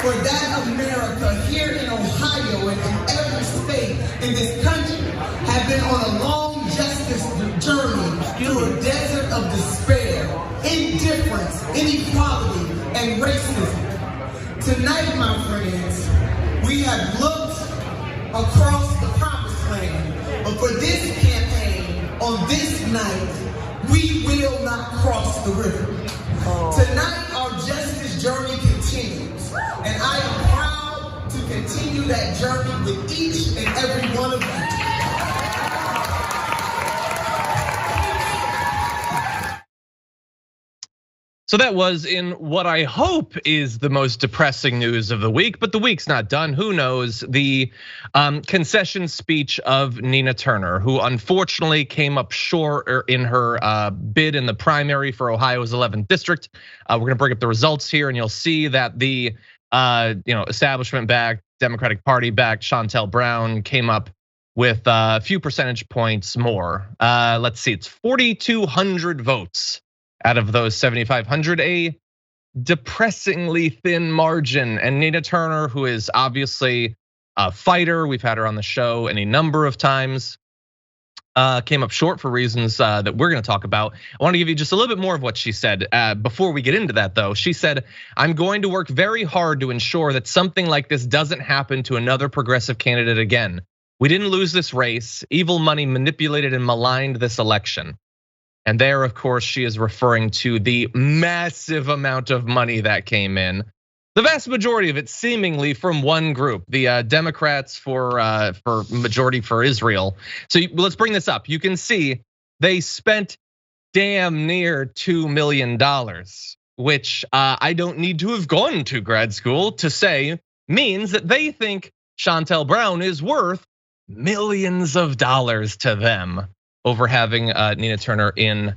for that America here in Ohio and in every state in this country have been on a long justice journey through a desert of despair, indifference, inequality, and racism. Tonight, my friends, we have looked across the promised land, but for this campaign, on this night, we will not cross the river. Tonight, our justice journey continues, and I am proud to continue that journey with each and every one of you. So that was in what I hope is the most depressing news of the week, but the week's not done. Who knows? The concession speech of Nina Turner, who unfortunately came up short in her bid in the primary for Ohio's 11th district. We're gonna bring up the results here, and you'll see that the establishment-backed, Democratic Party-backed Shontel Brown came up with a few percentage points more. Let's see, it's 4,200 votes. Out of those 7,500, a depressingly thin margin. And Nina Turner, who is obviously a fighter, we've had her on the show any number of times, came up short for reasons that we're gonna talk about. I wanna give you just a little bit more of what she said. Before we get into that though, she said, "I'm going to work very hard to ensure that something like this doesn't happen to another progressive candidate again. We didn't lose this race. Evil money manipulated and maligned this election." And there, of course, she is referring to the massive amount of money that came in. The vast majority of it seemingly from one group, the Democrats for Majority for Israel. So let's bring this up. You can see they spent damn near $2 million, which I don't need to have gone to grad school to say means that they think Shontel Brown is worth millions of dollars to them over having Nina Turner in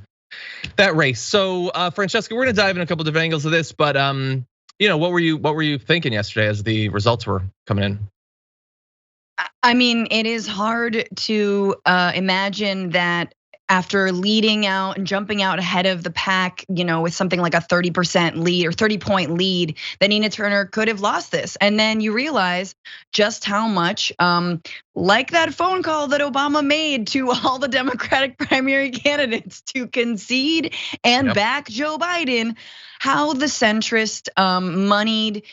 that race. So Francesca, we're gonna dive in a couple different angles of this, but what were you thinking yesterday as the results were coming in? I mean, it is hard to imagine that after leading out and jumping out ahead of the pack, with something like a 30% lead or 30-point lead, that Nina Turner could have lost this. And then you realize just how much, like that phone call that Obama made to all the Democratic primary candidates to concede and back Joe Biden, how the centrist, moneyed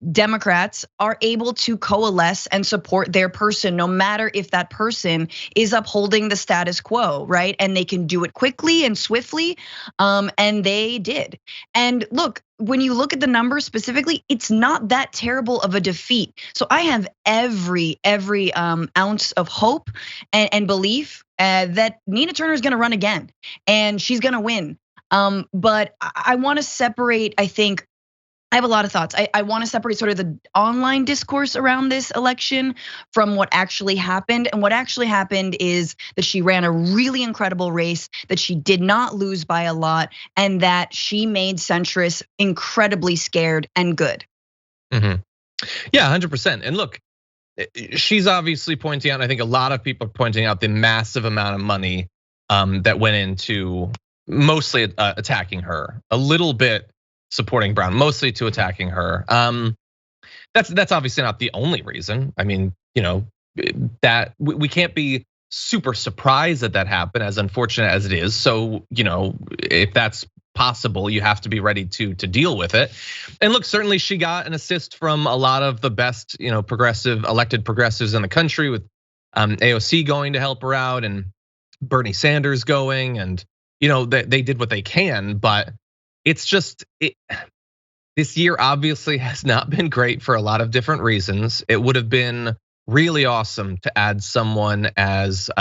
Democrats are able to coalesce and support their person, no matter if that person is upholding the status quo, right? And they can do it quickly and swiftly, and they did. And look, when you look at the numbers specifically, it's not that terrible of a defeat. So I have every ounce of hope and belief that Nina Turner is gonna run again, and she's gonna win. But I wanna separate, I think, I have a lot of thoughts. I wanna separate sort of the online discourse around this election from what actually happened. And what actually happened is that she ran a really incredible race, that she did not lose by a lot, and that she made centrists incredibly scared and good. Yeah, 100%. And look, she's obviously pointing out, and I think a lot of people are pointing out the massive amount of money that went into mostly attacking her, a little bit supporting Brown, mostly to attacking her. That's obviously not the only reason. I mean, that we can't be super surprised that happened, as unfortunate as it is. So, if that's possible, you have to be ready to deal with it. And look, certainly she got an assist from a lot of the best, elected progressives in the country, with AOC going to help her out and Bernie Sanders going, and they did what they can, but it's just, this year obviously has not been great for a lot of different reasons. It would have been really awesome to add someone as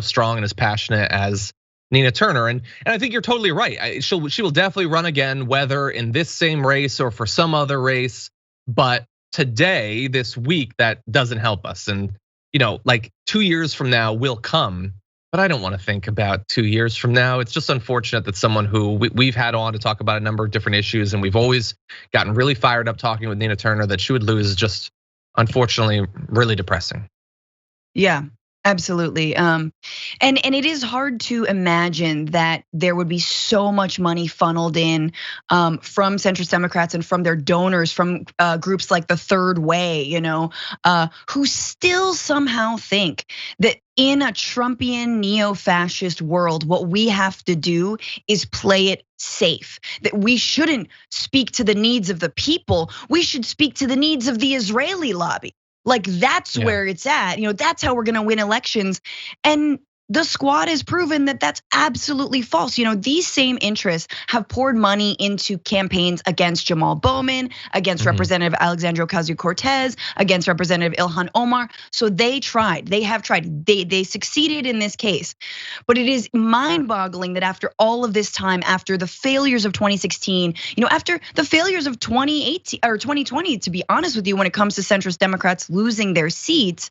strong and as passionate as Nina Turner. And I think you're totally right. She will definitely run again, whether in this same race or for some other race. But today, this week, that doesn't help us. And like 2 years from now will come. But I don't want to think about 2 years from now. It's just unfortunate that someone who we've had on to talk about a number of different issues, and we've always gotten really fired up talking with Nina Turner, that she would lose, is just unfortunately really depressing. Yeah, Absolutely. And it is hard to imagine that there would be so much money funneled in from centrist Democrats and from their donors, from groups like the Third Way, who still somehow think that in a Trumpian neo-fascist world, what we have to do is play it safe. That we shouldn't speak to the needs of the people. We should speak to the needs of the Israeli lobby. Like that's where it's at. That's how we're gonna win elections. And the squad has proven that that's absolutely false. These same interests have poured money into campaigns against Jamal Bowman, against Representative Alexandria Ocasio-Cortez, against Representative Ilhan Omar. So they have tried, they succeeded in this case. But it is mind-boggling that after all of this time, after the failures of 2016, after the failures of 2018 or 2020, to be honest with you, when it comes to centrist Democrats losing their seats,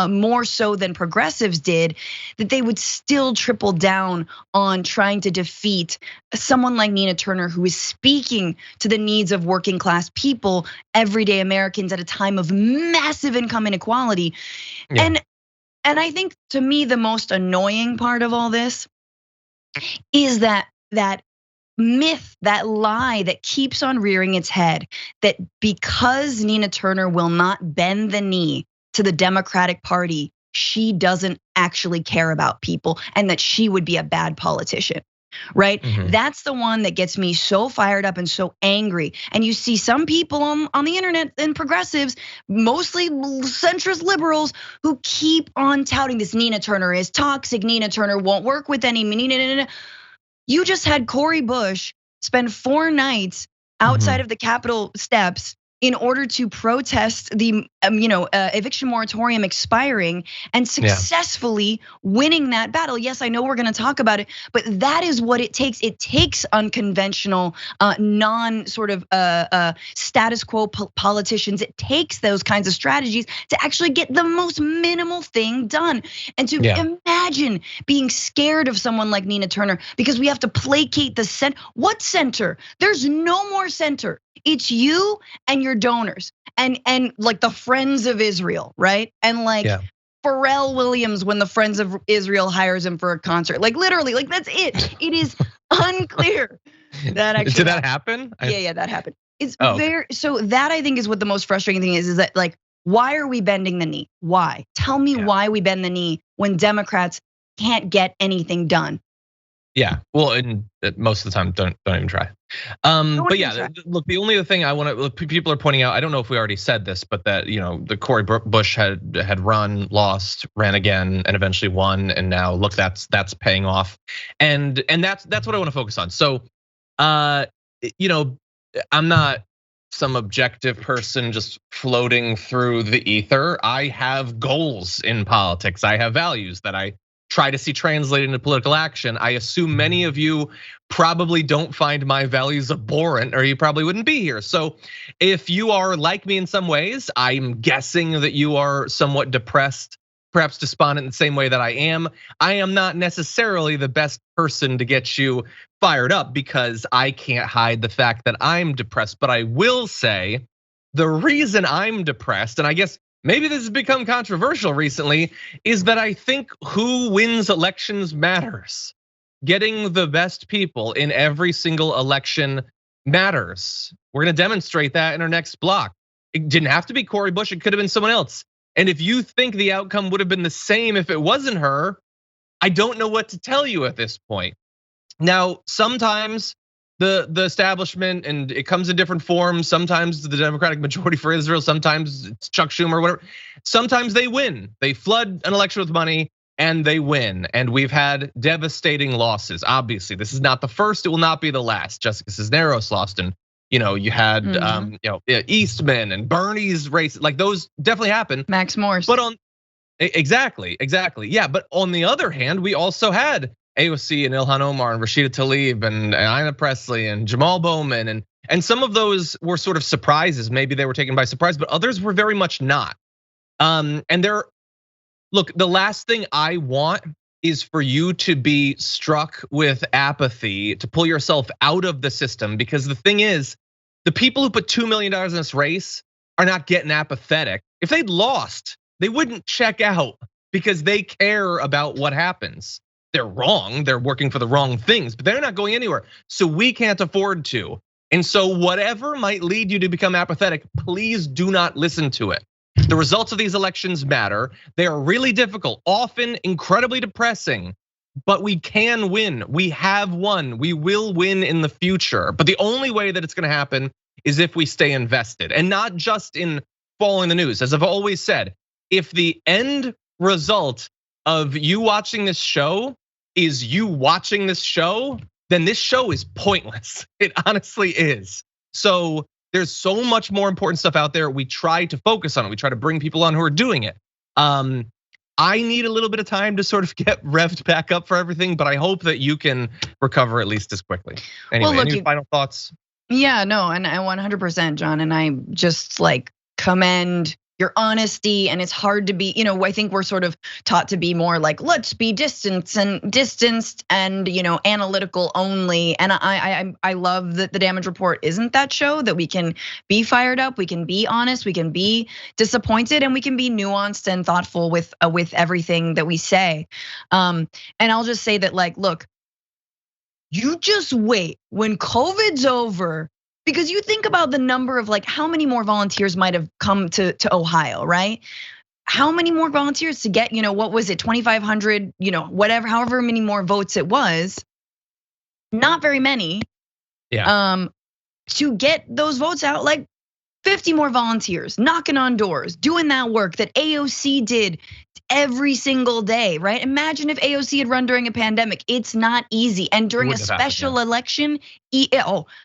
more so than progressives did, that they would still triple down on trying to defeat someone like Nina Turner, who is speaking to the needs of working class people, everyday Americans at a time of massive income inequality. Yeah. And I think to me, the most annoying part of all this is that myth, that lie that keeps on rearing its head, that because Nina Turner will not bend the knee to the Democratic Party, she doesn't actually care about people and that she would be a bad politician, right? That's the one that gets me so fired up and so angry. And you see some people on the internet and progressives, mostly centrist liberals, who keep on touting this. Nina Turner is toxic. Nina Turner won't work with any. You just had Cori Bush spend 4 nights outside of the Capitol steps in order to protest the eviction moratorium expiring and successfully winning that battle. Yes, I know we're gonna talk about it, but that is what it takes. It takes unconventional, non sort of status quo politicians. It takes those kinds of strategies to actually get the most minimal thing done. And to imagine being scared of someone like Nina Turner because we have to placate the center. What center? There's no more center. It's you and your donors and like the Friends of Israel, right? And like Pharrell Williams when the Friends of Israel hires him for a concert. Like literally, like that's it. It is unclear that actually did that happen? Yeah, that happened. It's very so that I think is what the most frustrating thing is that like why are we bending the knee? Why? Tell me why we bend the knee when Democrats can't get anything done. Yeah, well, and most of the time, don't even try. But yeah, look, the only other thing I want to people are pointing out, I don't know if we already said this, but that the Cori Bush had run, lost, ran again, and eventually won, and now look, that's paying off, and that's what I want to focus on. So, I'm not some objective person just floating through the ether. I have goals in politics. I have values that I try to see translated into political action. I assume many of you probably don't find my values abhorrent, or you probably wouldn't be here. So if you are like me in some ways, I'm guessing that you are somewhat depressed, perhaps despondent in the same way that I am. I am not necessarily the best person to get you fired up because I can't hide the fact that I'm depressed. But I will say the reason I'm depressed, and I guess maybe this has become controversial recently, is that I think who wins elections matters. Getting the best people in every single election matters. We're gonna demonstrate that in our next block. It didn't have to be Cori Bush, it could have been someone else. And if you think the outcome would have been the same if it wasn't her, I don't know what to tell you at this point. Now, sometimes the establishment, and it comes in different forms. Sometimes the Democratic majority for Israel, sometimes it's Chuck Schumer, whatever. Sometimes they win. They flood an election with money and they win. And we've had devastating losses. Obviously, this is not the first, it will not be the last. Jessica Cisneros lost, and you had Eastman and Bernie's race, like those definitely happened. Max Morse. But exactly. Yeah, but on the other hand, we also had AOC and Ilhan Omar and Rashida Tlaib and Aina Presley and Jamal Bowman, and some of those were sort of surprises. Maybe they were taken by surprise, but others were very much not. Look, the last thing I want is for you to be struck with apathy, to pull yourself out of the system, because the thing is, the people who put $2 million in this race are not getting apathetic. If they'd lost, they wouldn't check out, because they care about what happens. They're wrong, they're working for the wrong things, but they're not going anywhere. So we can't afford to. And so whatever might lead you to become apathetic, please do not listen to it. The results of these elections matter. They are really difficult, often incredibly depressing, but we can win. We have won. We will win in the future. But the only way that it's gonna happen is if we stay invested, and not just in following the news. As I've always said, if the end result of you watching this show is you watching this show, then this show is pointless. It honestly is. So there's so much more important stuff out there. We try to focus on it. We try to bring people on who are doing it. I need a little bit of time to sort of get revved back up for everything, but I hope that you can recover at least as quickly. Anyway, well, look, any final thoughts? Yeah, no, and I 100%, John, and I just like commend your honesty. And it's hard to be, I think we're sort of taught to be more like, let's be distanced and analytical only. And I love that the Damage Report isn't that show, that we can be fired up, we can be honest, we can be disappointed, and we can be nuanced and thoughtful with everything that we say. And I'll just say that, like, look, you just wait when COVID's over. Because you think about the number of, like, how many more volunteers might have come to Ohio, right? How many more volunteers to get, what was it, 2,500, whatever, however many more votes it was. Not very many. Yeah. To get those votes out, like 50 more volunteers, knocking on doors, doing that work that AOC did every single day, right? Imagine if AOC had run during a pandemic. It's not easy. And during a special election,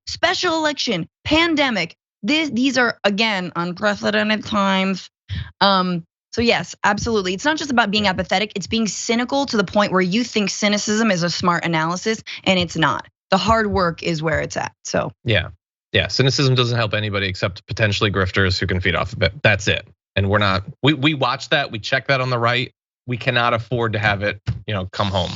special election, pandemic, these are, again, unprecedented times. So yes, absolutely. It's not just about being apathetic, it's being cynical to the point where you think cynicism is a smart analysis, and it's not. The hard work is where it's at, so. Yeah, cynicism doesn't help anybody except potentially grifters who can feed off of it. That's it. And we're not, we watch that, we check that on the right. We cannot afford to have it, come home.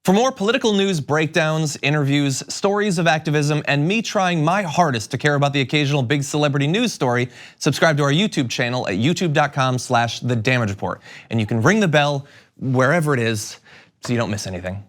For more political news breakdowns, interviews, stories of activism, and me trying my hardest to care about the occasional big celebrity news story, subscribe to our YouTube channel at youtube.com/The Damage Report. And you can ring the bell wherever it is so you don't miss anything.